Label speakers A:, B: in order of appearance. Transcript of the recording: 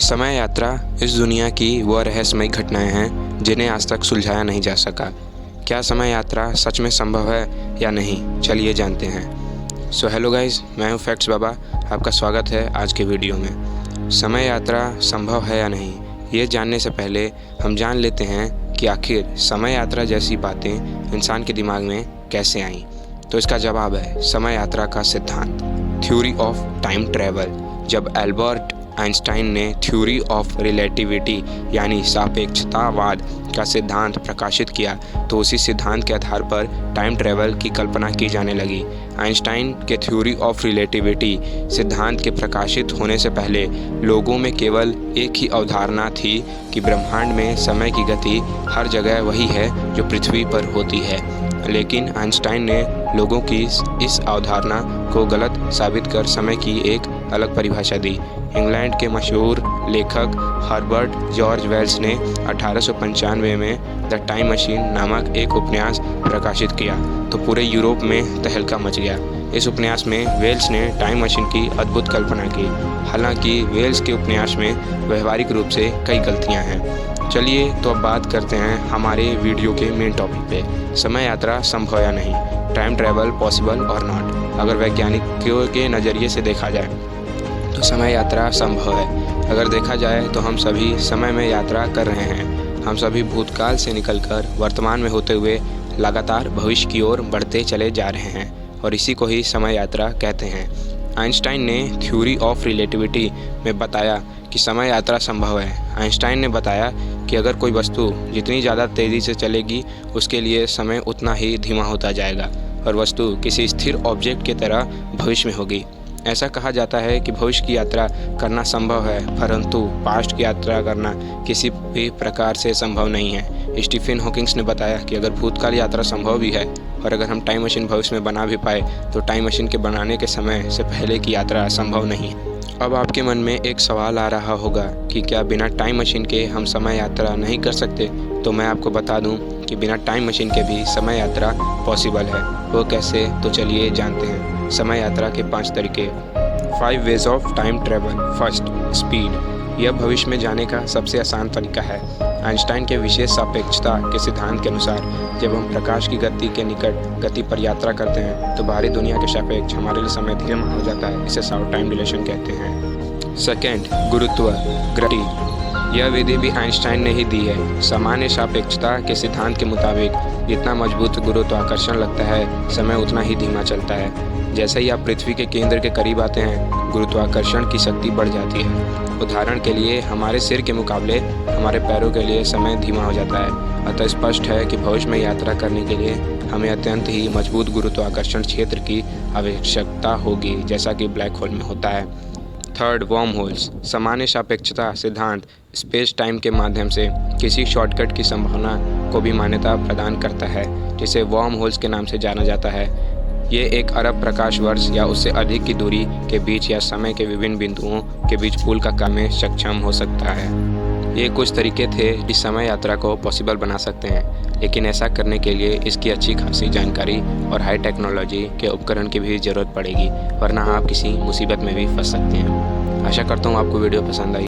A: समय यात्रा इस दुनिया की वह रहस्यमयी घटनाएं हैं जिन्हें आज तक सुलझाया नहीं जा सका। क्या समय यात्रा सच में संभव है या नहीं, चलिए जानते हैं। हेलो गाइस, मैं हूं फैक्ट्स बाबा। आपका स्वागत है आज के वीडियो में। समय यात्रा संभव है या नहीं, ये जानने से पहले हम जान लेते हैं कि आखिर समय यात्रा जैसी बातें इंसान के दिमाग में कैसे आईं। तो इसका जवाब है समय यात्रा का सिद्धांत, थ्योरी ऑफ टाइम ट्रैवल। जब एल्बर्ट आइंस्टाइन ने थ्योरी ऑफ रिलेटिविटी यानी सापेक्षतावाद का सिद्धांत प्रकाशित किया तो उसी सिद्धांत के आधार पर टाइम ट्रैवल की कल्पना की जाने लगी। आइंस्टाइन के थ्योरी ऑफ रिलेटिविटी सिद्धांत के प्रकाशित होने से पहले लोगों में केवल एक ही अवधारणा थी कि ब्रह्मांड में समय की गति हर जगह वही है जो पृथ्वी पर होती है। लेकिन आइंस्टाइन ने लोगों की इस अवधारणा को गलत साबित कर समय की एक अलग परिभाषा दी। इंग्लैंड के मशहूर लेखक हर्बर्ट जॉर्ज वेल्स ने 1895 में द टाइम मशीन नामक एक उपन्यास प्रकाशित किया तो पूरे यूरोप में तहलका मच गया। इस उपन्यास में वेल्स ने टाइम मशीन की अद्भुत कल्पना की। हालांकि वेल्स के उपन्यास में व्यवहारिक रूप से कई गलतियां हैं। चलिए तो अब बात करते हैं हमारे वीडियो के मेन टॉपिक पे, समय यात्रा संभव या नहीं, टाइम ट्रैवल पॉसिबल और नॉट। अगर वैज्ञानिकों के नज़रिए से देखा जाए तो समय यात्रा संभव है। अगर देखा जाए तो हम सभी समय में यात्रा कर रहे हैं। हम सभी भूतकाल से निकलकर वर्तमान में होते हुए लगातार भविष्य की ओर बढ़ते चले जा रहे हैं और इसी को ही समय यात्रा कहते हैं। आइंस्टाइन ने थ्योरी ऑफ रिलेटिविटी में बताया कि समय यात्रा संभव है। आइंस्टाइन ने बताया कि अगर कोई वस्तु जितनी ज़्यादा तेज़ी से चलेगी उसके लिए समय उतना ही धीमा होता जाएगा और वस्तु किसी स्थिर ऑब्जेक्ट की तरह भविष्य में होगी। ऐसा कहा जाता है कि भविष्य की यात्रा करना संभव है, परंतु पास्ट की यात्रा करना किसी भी प्रकार से संभव नहीं है। स्टीफन हॉकिंग्स ने बताया कि अगर भूतकाल यात्रा संभव भी है और अगर हम टाइम मशीन भविष्य में बना भी पाए तो टाइम मशीन के बनाने के समय से पहले की यात्रा संभव नहीं है। अब आपके मन में एक सवाल आ रहा होगा कि क्या बिना टाइम मशीन के हम समय यात्रा नहीं कर सकते? तो मैं आपको बता दूं कि बिना टाइम मशीन के भी समय यात्रा पॉसिबल है। वो कैसे, तो चलिए जानते हैं। समय यात्रा के 5 तरीके। 5 ways of time travel. First, speed. यह भविष्य में जाने का सबसे आसान तरीका है। आइंस्टाइन के विशेष सापेक्षता के सिद्धांत के अनुसार जब हम प्रकाश की गति के निकट गति पर यात्रा करते हैं तो बाहरी दुनिया के सापेक्ष हमारे लिए समय धीरे हो जाता है। इसे शॉर्ट टाइम डिलेशन कहते हैं। सेकेंड, गुरुत्व, ग्रेविटी। यह विधि भी आइंस्टाइन ने ही दी है। सामान्य सापेक्षता के सिद्धांत के मुताबिक जितना मजबूत गुरुत्वाकर्षण लगता है समय उतना ही धीमा चलता है। जैसे ही आप पृथ्वी के केंद्र के करीब आते हैं गुरुत्वाकर्षण की शक्ति बढ़ जाती है। उदाहरण के लिए हमारे सिर के मुकाबले हमारे पैरों के लिए समय धीमा हो जाता है। अतः स्पष्ट है कि भविष्य में यात्रा करने के लिए हमें अत्यंत ही मजबूत गुरुत्वाकर्षण क्षेत्र की आवश्यकता होगी, जैसा कि ब्लैक होल में होता है। Third, worm holes. सामान्य सापेक्षता सिद्धांत स्पेस टाइम के माध्यम से किसी शॉर्टकट की संभावना को भी मान्यता प्रदान करता है, जिसे वर्म होल्स के नाम से जाना जाता है। ये 1 अरब प्रकाश वर्ष या उससे अधिक की दूरी के बीच या समय के विभिन्न बिंदुओं के बीच पुल का काम में सक्षम हो सकता है। ये कुछ तरीके थे जिस समय यात्रा को पॉसिबल बना सकते हैं, लेकिन ऐसा करने के लिए इसकी अच्छी खासी जानकारी और हाई टेक्नोलॉजी के उपकरण की भी ज़रूरत पड़ेगी, वरना आप किसी मुसीबत में भी फंस सकते हैं। आशा करता हूँ आपको वीडियो पसंद आई।